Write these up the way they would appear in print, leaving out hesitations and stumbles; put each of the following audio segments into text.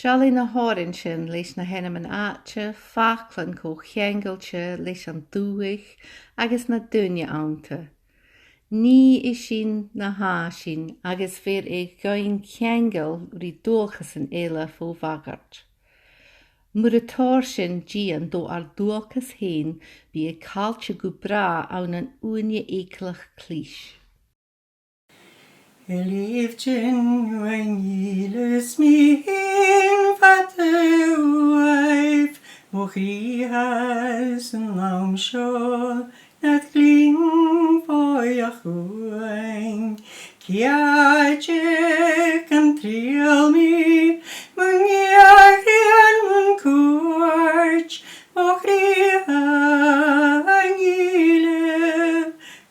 Sealaí na háirin sin leis na henaman áte, fachlan có cheangailte leis an dúich agus na duine ánta. Ní is sin na há sin agus fér gain cheangail rí dúchas an éile fó bhagart. Mur atáir sin dían dó ar dúchas héin bí cáilte go bra an an úine éclach clís. Ìleach wen ílas mín fatúaibh moch has an am seo nad glín fóiach uain ciaide can trial mi mun iagrian mun cuairt moch an íle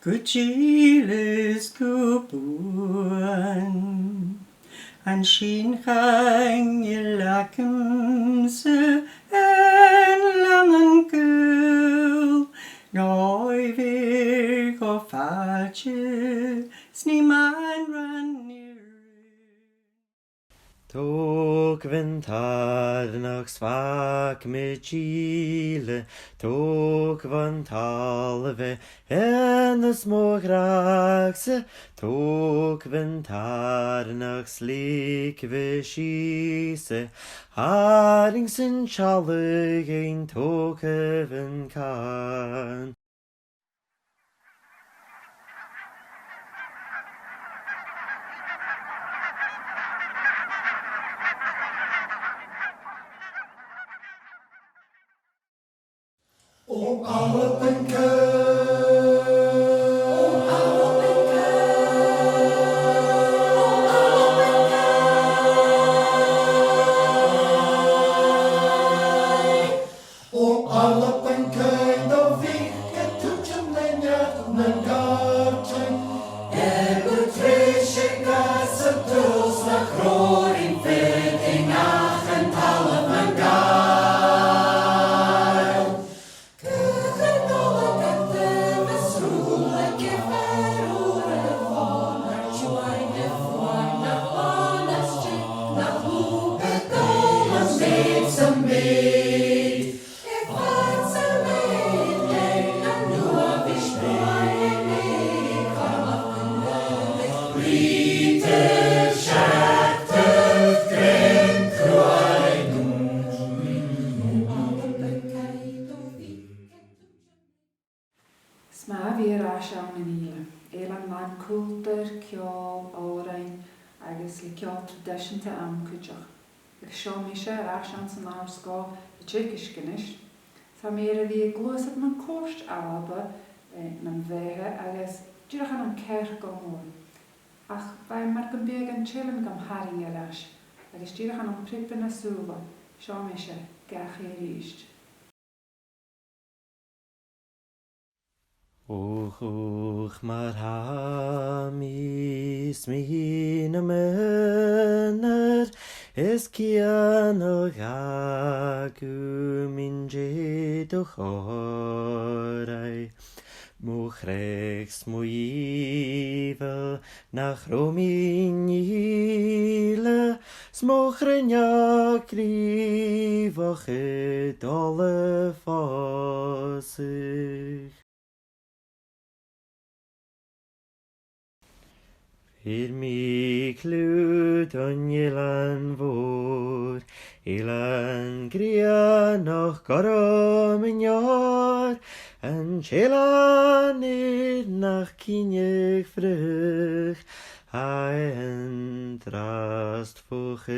Gutílas go buan an sin chain Ìleachim sa lan an gúil náimhir go fáilte sní man ran Tóg ventárnach svák me díle, tóg van talve ennas mógragse, tóg ventárnach slík ve síse, haring sin chalig ein tóg ven kan. O Alpenke, O Alpenke, do vike tučem lenja na garten, Trische gasse tuls na krorin feding achen tallen van Sma fi rashawn yn ile. Elan man cwlder, ciol, orein, agos le ciol tradition ta am cwtioch. Ag sio mi eisiau rashawn sy'n ar sgo y trig ysgynish. Sa mi er fi glwysad man cost alaba na'n vega agos dyrach an cer go môr. Ach, bai mar gymbiag an chilym gam haring erash. Agos dyrach an pripen a sŵfa. Sio mi eisiau gach i'r eist. Och mar ha mis min menner es kian og agu min jed och orai Muchrechts muivel nach rominile smochrenia krivoche dolle fasig mi clwyd o'n ilan fôr, ilan gria noch gorom yn ior, yn chelan i'r nach cynig ffrych, a yn drast fwch